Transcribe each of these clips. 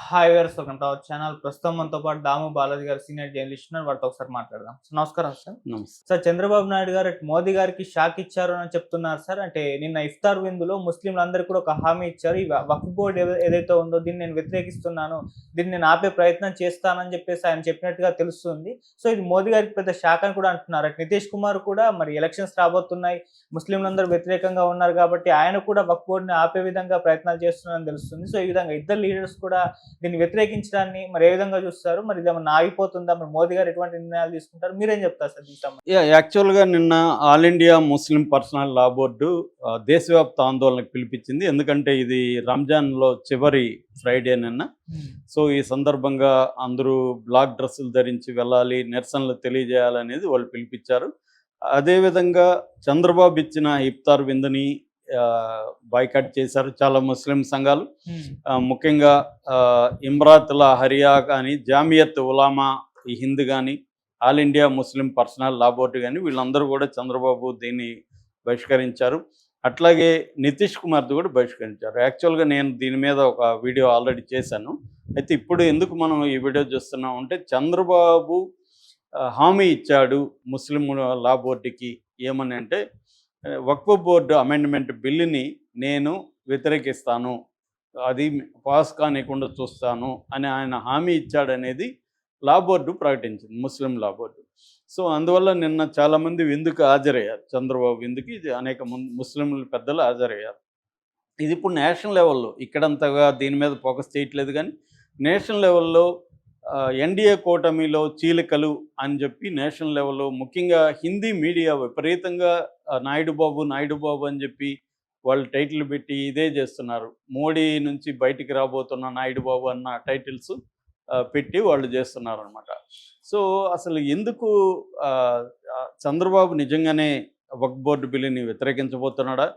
Hi viewers, welcome to our channel. ప్రస్తుతం మనతో పాటు దాము బాలాజీ గారు సీనియర్ జర్నలిస్ట్ ఉన్నారు. వారితో ఒకసారి మాట్లాడదాం. నమస్కారం సార్. నమస్తే. సార్, చంద్రబాబు నాయుడు గారు మోదీ గారికి షాక్ ఇచ్చారు అని చెప్తున్నారు సార్. అంటే నిన్న ఇఫ్తార్ విందులో ముస్లింలందరికీ కూడా ఒక హామీ ఇచ్చారు. ఈ వక్ఫ్ బోర్డు ఏదైతే ఉందో దీన్ని నేను వ్యతిరేకిస్తున్నాను, దీన్ని నేను ఆపే ప్రయత్నం చేస్తానని చెప్పేసి ఆయన చెప్పినట్టుగా తెలుస్తుంది. సో ఇది మోదీ గారికి పెద్ద షాక్ అని కూడా అంటున్నారు. నితీష్ కుమార్ కూడా మరి ఎలక్షన్స్ రాబోతున్నాయి, ముస్లింలందరూ వ్యతిరేకంగా ఉన్నారు కాబట్టి ఆయన కూడా వక్ఫ్ బోర్డుని ఆపే విధంగా ప్రయత్నాలు చేస్తున్నారని తెలుస్తుంది. సో ఈ విధంగా ఇద్దరు లీడర్స్ కూడా దీన్ని వ్యతిరేకించడాన్ని మరి ఏ విధంగా చూస్తారు? మరి ఇదేమన్నా ఆగిపోతుందా? మరి మోదీ గారు ఎటువంటి నిర్ణయాలు తీసుకుంటారు? మీరేం చెప్తారు సార్ దీనికి సంబంధించి? యాక్చువల్గా నిన్న ఆల్ ఇండియా ముస్లిం పర్సనల్ లా బోర్డు దేశవ్యాప్త ఆందోళనకు పిలిపించింది. ఎందుకంటే ఇది రంజాన్లో చివరి ఫ్రైడే నిన్న. సో ఈ సందర్భంగా అందరూ బ్లాక్ డ్రెస్సులు ధరించి వెళ్ళాలి, నిరసనలు తెలియజేయాలనేది వాళ్ళు పిలిపించారు. అదేవిధంగా చంద్రబాబు ఇచ్చిన ఇఫ్తార్ విందుని బాయ్కాట్ చేశారు చాలా ముస్లిం సంఘాలు. ముఖ్యంగా ఇమ్రాతుల్ హరియా కానీ, జామియత్ ఉలామా ఈ హింద్ కానీ, ఆల్ ఇండియా ముస్లిం పర్సనల్ లా బోర్డు కానీ వీళ్ళందరూ కూడా చంద్రబాబు దీన్ని బహిష్కరించారు. అట్లాగే నితీష్ కుమార్ది కూడా బహిష్కరించారు. యాక్చువల్గా నేను దీని మీద ఒక వీడియో ఆల్రెడీ చేశాను. అయితే ఇప్పుడు ఎందుకు మనం ఈ వీడియో చూస్తున్నాం అంటే, చంద్రబాబు హామీ ఇచ్చాడు ముస్లిం లా బోర్డుకి. ఏమని అంటే, వక్ఫ్ బోర్డు అమెండ్మెంట్ బిల్లుని నేను వ్యతిరేకిస్తాను, అది పాస్ కానికుండా చూస్తాను అని ఆయన హామీ ఇచ్చాడనేది లా బోర్డు ప్రకటించింది, ముస్లిం లా బోర్డు. సో అందువల్ల నిన్న చాలామంది విందుకు హాజరయ్యారు. చంద్రబాబు విందుకి అనేక ముస్లింలు పెద్దలు హాజరయ్యారు. ఇది ఇప్పుడు నేషనల్ లెవెల్లో, ఇక్కడంతగా దీని మీద ఫోకస్ చేయట్లేదు, కానీ నేషనల్ లెవెల్లో ఎన్డీఏ కూటమిలో చీలికలు అని చెప్పి నేషనల్ లెవెల్లో ముఖ్యంగా హిందీ మీడియా విపరీతంగా నాయుడు బాబు అని చెప్పి వాళ్ళు టైటిల్ పెట్టి ఇదే చేస్తున్నారు. మోడీ నుంచి బయటికి రాబోతున్న నాయుడు బాబు అన్న టైటిల్స్ పెట్టి వాళ్ళు చేస్తున్నారు అనమాట. సో అసలు ఎందుకు చంద్రబాబు నిజంగానే వక్ఫ్ బోర్డు బిల్లుని వ్యతిరేకించబోతున్నాడా?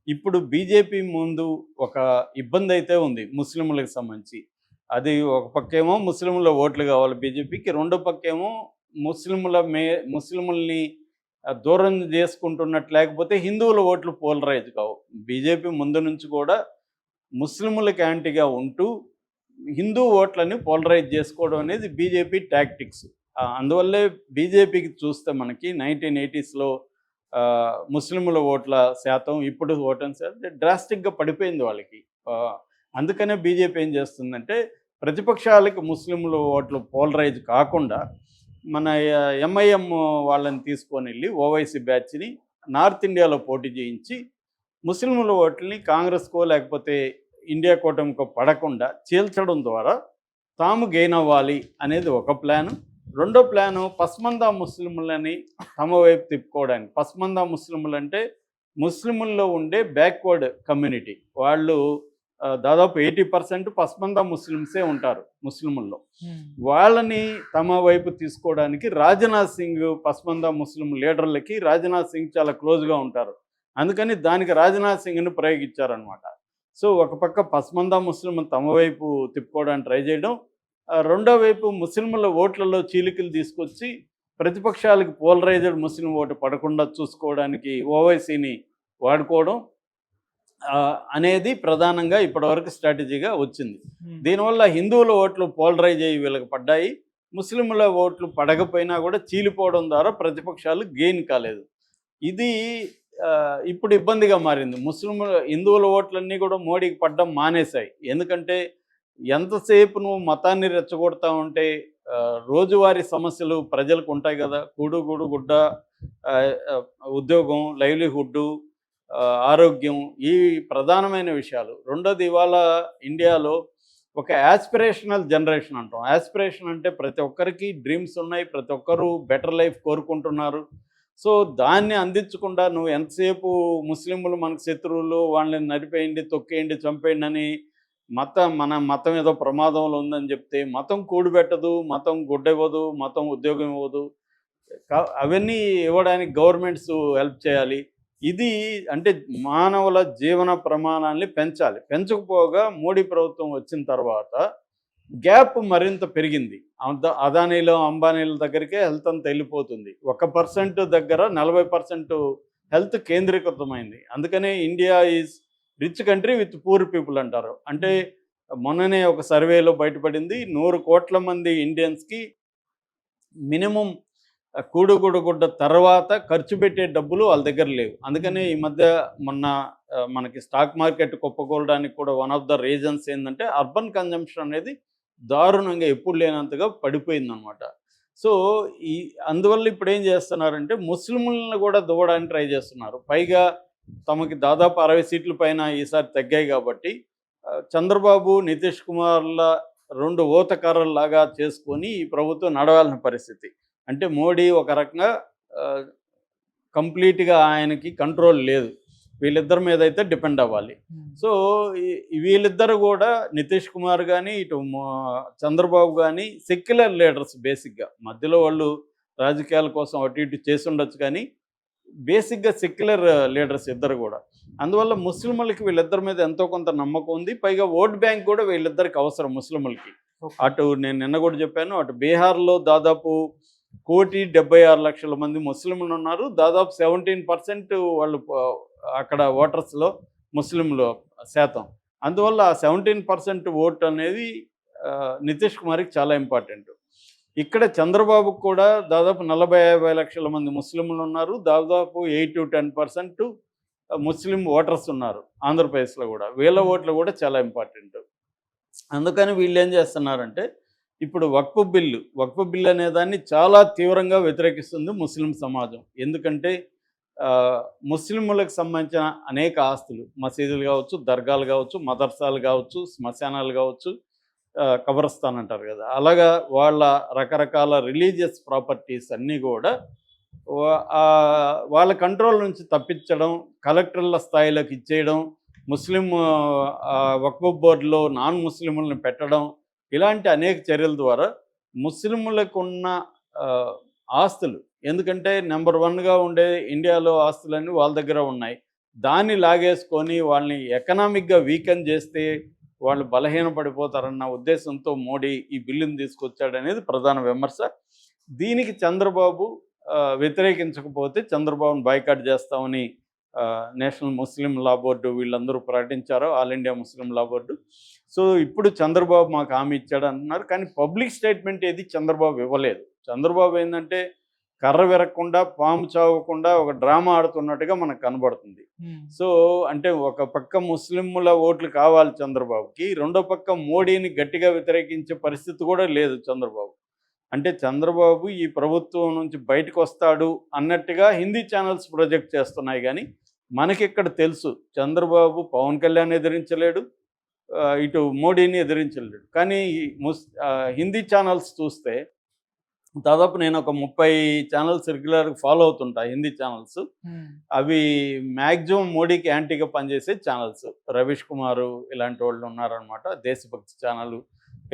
ఇప్పుడు బీజేపీ ముందు ఒక ఇబ్బంది అయితే ఉంది ముస్లింలకు సంబంధించి. అది ఒక పక్కేమో ముస్లింల ఓట్లు కావాలి బీజేపీకి, రెండో పక్కేమో ముస్లింలని దూరం చేసుకుంటున్నట్టు, లేకపోతే హిందువుల ఓట్లు పోలరైజ్ కావు. బీజేపీ ముందు నుంచి కూడా ముస్లింలకు యాంటీగా ఉంటూ హిందూ ఓట్లని పోలరైజ్ చేసుకోవడం అనేది బీజేపీ టాక్టిక్స్. అందువల్లే బీజేపీకి చూస్తే మనకి 1980స్లో ముస్లింల ఓట్ల శాతం, ఇప్పుడు ఓట్ల శాతం డ్రాస్టిక్గా పడిపోయింది వాళ్ళకి. అందుకనే బీజేపీ ఏం చేస్తుందంటే, ప్రతిపక్షాలకు ముస్లింలు ఓట్లు పోలరైజ్ కాకుండా మన ఎంఐఎం వాళ్ళని తీసుకొని వెళ్ళి ఓవైసీ బ్యాచ్ని నార్త్ ఇండియాలో పోటీ చేయించి ముస్లింల ఓట్లని కాంగ్రెస్కో లేకపోతే ఇండియా కూటమికో పడకుండా చీల్చడం ద్వారా తాము గెయిన్ అవ్వాలి అనేది ఒక ప్లాను. రెండో ప్లాను పస్మందా ముస్లింలని తమ వైపు తిప్పుకోవడానికి. పస్మందా ముస్లింలు అంటే ముస్లింల్లో ఉండే బ్యాక్వర్డ్ కమ్యూనిటీ. వాళ్ళు దాదాపు 80% పస్మందా ముస్లిమ్సే ఉంటారు ముస్లింల్లో. వాళ్ళని తమ వైపు తీసుకోవడానికి రాజ్నాథ్ సింగ్, పస్మందా ముస్లిం లీడర్లకి రాజ్నాథ్ సింగ్ చాలా క్లోజ్గా ఉంటారు. అందుకని దానికి రాజ్నాథ్ సింగ్ని ప్రయోగించారనమాట. సో ఒక పక్క పస్మందా ముస్లిం తమ వైపు తిప్పుకోవడానికి ట్రై చేయడం, రెండో వైపు ముస్లింల ఓట్లలో చీలికలు తీసుకొచ్చి ప్రతిపక్షాలకు పోలరైజ్డ్ ముస్లిం ఓటు పడకుండా చూసుకోవడానికి ఓవైసీని వాడుకోవడం అనేది ప్రధానంగా ఇప్పటివరకు స్ట్రాటజీగా వచ్చింది. దీనివల్ల హిందువుల ఓట్లు పోలరైజ్ అయ్యి వీళ్ళకి పడ్డాయి, ముస్లింల ఓట్లు పడకపోయినా కూడా చీలిపోవడం ద్వారా ప్రతిపక్షాలు గెయిన్ కాలేదు. ఇది ఇప్పుడు ఇబ్బందిగా మారింది. హిందువుల ఓట్లన్నీ కూడా మోడీకి పడ్డం మానేశాయి. ఎందుకంటే ఎంతసేపు నువ్వు మతాన్ని రెచ్చగొడతా ఉంటే రోజువారీ సమస్యలు ప్రజలకు ఉంటాయి కదా, కూడు గుడ్డ, ఉద్యోగం, లైవ్లీహుడ్, ఆరోగ్యం, ఈ ప్రధానమైన విషయాలు. రెండోది, ఇవాళ ఇండియాలో ఒక యాస్పిరేషనల్ జనరేషన్ అంటాం. యాస్పిరేషన్ అంటే ప్రతి ఒక్కరికి డ్రీమ్స్ ఉన్నాయి, ప్రతి ఒక్కరూ బెటర్ లైఫ్ కోరుకుంటున్నారు. సో దాన్ని అందించకుండా నువ్వు ఎంతసేపు ముస్లింలు మనకు శత్రువులు, వాళ్ళని నడిపేయండి, తొక్కేయండి, చంపేయండి అని మన మతం ఏదో ప్రమాదంలో ఉందని చెప్తే, మతం కూడిపెట్టదు, మతం గుడ్డ ఇవ్వదు, మతం ఉద్యోగం ఇవ్వదు, అవన్నీ ఇవ్వడానికి గవర్నమెంట్స్ హెల్ప్ చేయాలి. ఇది అంటే మానవుల జీవన ప్రమాణాన్ని పెంచాలి. పెంచకపోగా మోడీ ప్రభుత్వం వచ్చిన తర్వాత గ్యాప్ మరింత పెరిగింది. అదానీలో, అంబానీల దగ్గరికే హెల్త్ అంతా వెళ్ళిపోతుంది. 1% దగ్గర 40% హెల్త్ కేంద్రీకృతమైంది. అందుకనే India is rich country with poor people అంటారు. అంటే మొన్ననే ఒక సర్వేలో బయటపడింది 100 కోట్ల మంది ఇండియన్స్కి మినిమం కూడుగుడ్డ తర్వాత ఖర్చు పెట్టే డబ్బులు వాళ్ళ దగ్గర లేవు. అందుకని ఈ మధ్య మొన్న మనకి స్టాక్ మార్కెట్ కుప్పకూలడానికి కూడా వన్ ఆఫ్ ద రీజన్స్ ఏంటంటే అర్బన్ కన్జంప్షన్ అనేది దారుణంగా ఎప్పుడు లేనంతగా పడిపోయిందనమాట. సో ఈ అందువల్ల ఇప్పుడు ఏం చేస్తున్నారంటే ముస్లింలను కూడా దువ్వడానికి ట్రై చేస్తున్నారు. పైగా తమకి దాదాపు 60 సీట్ల పైన ఈసారి తగ్గాయి కాబట్టి చంద్రబాబు, నితీష్ కుమార్ల 2 ఊతకర్రల్లాగా చేసుకొని ఈ ప్రభుత్వం నడవాల్సిన పరిస్థితి. అంటే మోడీ ఒక రకంగా కంప్లీట్గా ఆయనకి కంట్రోల్ లేదు. వీళ్ళిద్దరి మీద అయితే డిపెండ్ అవ్వాలి. సో వీళ్ళిద్దరు కూడా నితీష్ కుమార్ కానీ ఇటు చంద్రబాబు కానీ సెక్యులర్ లీడర్స్. బేసిక్గా మధ్యలో వాళ్ళు రాజకీయాల కోసం అటు ఇటు చేసి ఉండొచ్చు, కానీ బేసిక్గా సెక్యులర్ లీడర్స్ ఇద్దరు కూడా. అందువల్ల ముస్లింలకి వీళ్ళిద్దరి మీద ఎంతో కొంత నమ్మకం ఉంది. పైగా ఓట్ బ్యాంక్ కూడా వీళ్ళిద్దరికి అవసరం ముస్లింలకి. అటు నేను నిన్న కూడా చెప్పాను, అటు బీహార్లో దాదాపు 1,76,00,000 మంది ముస్లింలు ఉన్నారు. దాదాపు 17% వాళ్ళు అక్కడ ఓటర్స్లో ముస్లింలు శాతం. అందువల్ల ఆ 17% ఓట్ అనేది నితీష్ కుమార్కి చాలా ఇంపార్టెంట్. ఇక్కడ చంద్రబాబుకు కూడా దాదాపు 40-50 లక్షల మంది ముస్లింలు ఉన్నారు. దాదాపు 8-10% ముస్లిం ఓటర్స్ ఉన్నారు ఆంధ్రప్రదేశ్లో కూడా. వీళ్ళ ఓట్లు కూడా చాలా ఇంపార్టెంట్. అందుకని వీళ్ళు ఏం చేస్తున్నారంటే ఇప్పుడు వక్ఫ్ బిల్లు అనే దాన్ని చాలా తీవ్రంగా వ్యతిరేకిస్తుంది ముస్లిం సమాజం. ఎందుకంటే ముస్లింలకు సంబంధించిన అనేక ఆస్తులు, మసీదులు కావచ్చు, దర్గాలు కావచ్చు, మదర్సాలు కావచ్చు, శ్మశానాలు కావచ్చు, కబరస్థాన్ అంటారు కదా, అలాగా వాళ్ళ రకరకాల రిలీజియస్ ప్రాపర్టీస్ అన్నీ కూడా వాళ్ళ కంట్రోల్ నుంచి తప్పించడం, కలెక్టర్ల స్థాయిలోకి ఇచ్చేయడం, ముస్లిం వక్ఫ్ బోర్డులో నాన్ ముస్లింలను పెట్టడం, ఇలాంటి అనేక చర్యల ద్వారా ముస్లింలకు ఉన్న ఆస్తులు, ఎందుకంటే నెంబర్ 1గా ఉండే ఇండియాలో ఆస్తులన్నీ వాళ్ళ దగ్గర ఉన్నాయి, దాన్ని లాగేసుకొని వాళ్ళని ఎకనామిక్గా వీకెన్ చేస్తే వాళ్ళు బలహీనపడిపోతారన్న ఉద్దేశంతో మోడీ ఈ బిల్లును తీసుకొచ్చాడనేది ప్రధాన విమర్శ. దీనికి చంద్రబాబు వ్యతిరేకించకపోతే చంద్రబాబును బాయ్కాట్ చేస్తామని నేషనల్ ముస్లిం లా బోర్డు వీళ్ళందరూ ప్రకటించారు, ఆల్ ఇండియా ముస్లిం లా బోర్డు. సో ఇప్పుడు చంద్రబాబు మాకు హామీ ఇచ్చాడు అంటున్నారు, కానీ పబ్లిక్ స్టేట్మెంట్ ఏది చంద్రబాబు ఇవ్వలేదు. చంద్రబాబు ఏంటంటే కర్ర విరగకుండా, పాము చావకుండా ఒక డ్రామా ఆడుతున్నట్టుగా మనకు కనబడుతుంది. సో అంటే ఒక పక్క ముస్లింల ఓట్లు కావాలి చంద్రబాబుకి, రెండో పక్క మోడీని గట్టిగా వ్యతిరేకించే పరిస్థితి కూడా లేదు చంద్రబాబు. అంటే చంద్రబాబు ఈ ప్రభుత్వం నుంచి బయటకు వస్తాడు అన్నట్టుగా హిందీ ఛానల్స్ ప్రొజెక్ట్ చేస్తున్నాయి, కానీ మనకిక్కడ తెలుసు చంద్రబాబు పవన్ కళ్యాణ్ ఎదిరించలేడు, ఇటు మోడీని ఎదిరించలేడు. కానీ హిందీ ఛానల్స్ చూస్తే దాదాపు నేను ఒక 30 ఛానల్స్ రెగ్యులర్గా ఫాలో అవుతుంటా హిందీ ఛానల్స్. అవి మ్యాక్సిమం మోడీకి యాంటీగా పనిచేసే ఛానల్స్. రవీష్ కుమారు ఇలాంటి వాళ్ళు ఉన్నారనమాట, దేశభక్తి ఛానల్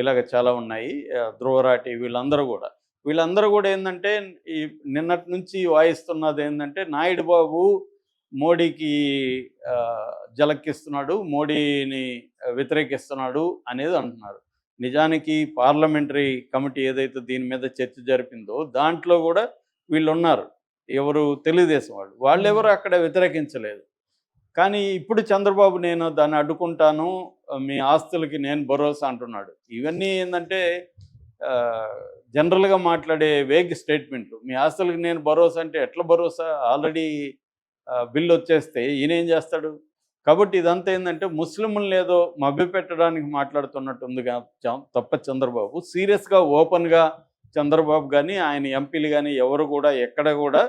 ఇలాగ చాలా ఉన్నాయి, ధ్రువరాటి, వీళ్ళందరూ కూడా ఏంటంటే ఈ నిన్నటి నుంచి వాయిస్తున్నది ఏంటంటే నాయుడు బాబు మోడీకి జలక్కిస్తున్నాడు, మోడీని వ్యతిరేకిస్తున్నాడు అనేది అంటున్నారు. నిజానికి పార్లమెంటరీ కమిటీ ఏదైతే దీని మీద చర్చ జరిపిందో దాంట్లో కూడా వీళ్ళు ఉన్నారు, ఎవరు తెలుగుదేశం వాళ్ళు ఎవరు అక్కడ వ్యతిరేకించలేదు. కానీ ఇప్పుడు చంద్రబాబు నేను దాన్ని అడ్డుకుంటాను, మీ ఆస్తులకి నేను భరోసా అంటున్నాడు. ఇవన్నీ ఏంటంటే జనరల్గా మాట్లాడే వేగ్ స్టేట్మెంట్లు. మీ ఆస్తులకి నేను భరోసా అంటే ఎట్లా భరోసా? ఆల్రెడీ బిల్లు వచ్చేస్తే ఈయన ఏం చేస్తాడు? కాబట్టి ఇదంతా ఏంటంటే ముస్లింలను ఏదో మభ్యపెట్టడానికి మాట్లాడుతున్నట్టుంది తప్ప చంద్రబాబు సీరియస్గా ఓపెన్గా చంద్రబాబు కానీ ఆయన ఎంపీలు కానీ ఎవరు కూడా ఎక్కడ కూడా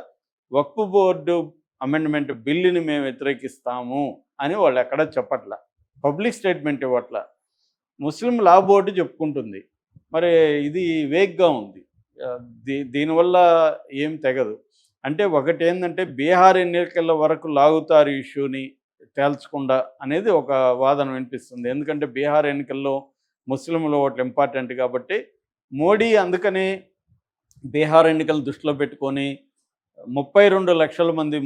వక్ఫ్ బోర్డు అమెండ్మెంట్ బిల్లుని మేము వ్యతిరేకిస్తాము అని వాళ్ళు ఎక్కడ చెప్పట్ల, పబ్లిక్ స్టేట్మెంట్ ఇవ్వట్ల. ముస్లిం లా బోర్డు చెప్పుకుంటుంది, మరి ఇది వేగ్గా ఉంది. దీనివల్ల ఏం తెగదు. అంటే ఒకటి ఏంటంటే బీహార్ ఎన్నికల వరకు లాగుతారు ఇష్యూని తేల్చకుండా అనేది ఒక వాదన వినిపిస్తుంది. ఎందుకంటే బీహార్ ఎన్నికల్లో ముస్లింల ఓట్లు ఇంపార్టెంట్ కాబట్టి మోడీ అందుకనే బీహార్ ఎన్నికలు దృష్టిలో పెట్టుకొని 32 లక్షల మంది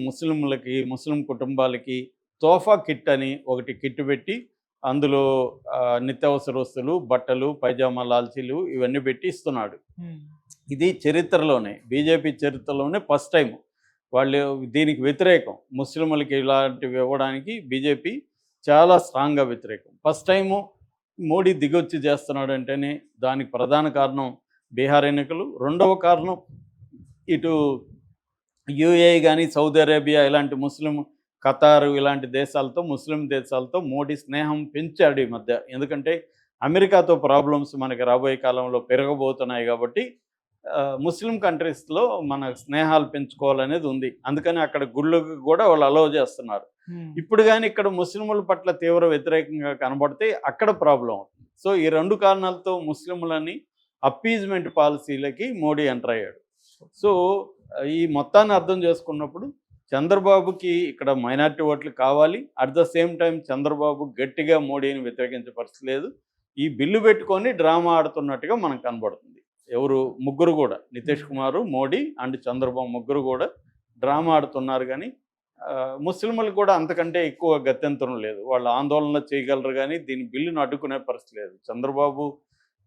ముస్లిం కుటుంబాలకి తోఫా కిట్ అని ఒకటి కిట్ పెట్టి అందులో నిత్యావసర వస్తువులు, బట్టలు, పైజామా, లాల్చీలు ఇవన్నీ పెట్టి ఇస్తున్నాడు. ఇది చరిత్రలోనే, బీజేపీ చరిత్రలోనే ఫస్ట్ టైం. వాళ్ళు దీనికి వ్యతిరేకం, ముస్లింలకి ఇలాంటివి ఇవ్వడానికి బీజేపీ చాలా స్ట్రాంగ్గా వ్యతిరేకం. ఫస్ట్ టైము మోడీ దిగొచ్చి చేస్తున్నాడు అంటేనే దానికి ప్రధాన కారణం బీహార్ ఎన్నికలు. రెండవ కారణం ఇటు యూఏఈ కానీ, సౌదీ అరేబియా ఇలాంటి ముస్లిం, ఖతారు ఇలాంటి దేశాలతో, ముస్లిం దేశాలతో మోడీ స్నేహం పెంచాడు ఈ మధ్య. ఎందుకంటే అమెరికాతో ప్రాబ్లమ్స్ మనకి రాబోయే కాలంలో పెరగబోతున్నాయి కాబట్టి ముస్లిం కంట్రీస్లో మన స్నేహాలు పెంచుకోవాలనేది ఉంది. అందుకని అక్కడ గుళ్ళకు కూడా వాళ్ళు అలౌ చేస్తున్నారు. ఇప్పుడు కానీ ఇక్కడ ముస్లింల పట్ల తీవ్ర వ్యతిరేకంగా కనబడితే అక్కడ ప్రాబ్లం అవుతుంది. సో ఈ రెండు కారణాలతో ముస్లింలని అప్పీజ్మెంట్ పాలసీలకి మోడీ ఎంటర్ అయ్యాడు. సో ఈ మొత్తాన్ని అర్థం చేసుకున్నప్పుడు చంద్రబాబుకి ఇక్కడ మైనారిటీ ఓట్లు కావాలి. At the same time Chandrababu గట్టిగా మోడీని వ్యతిరేకించే పరిస్థితి లేదు. ఈ బిల్లు పెట్టుకొని డ్రామా ఆడుతున్నట్టుగా మనకు కనబడుతుంది. ఎవరు ముగ్గురు కూడా, నితీష్ కుమార్, మోడీ అండ్ చంద్రబాబు ముగ్గురు కూడా డ్రామా ఆడుతున్నారు. కానీ ముస్లింలకు కూడా అంతకంటే ఎక్కువ గత్యంతరం లేదు. వాళ్ళు ఆందోళన చేయగలరు కానీ దీని బిల్లును అడ్డుకునే పరిస్థితి లేదు. చంద్రబాబు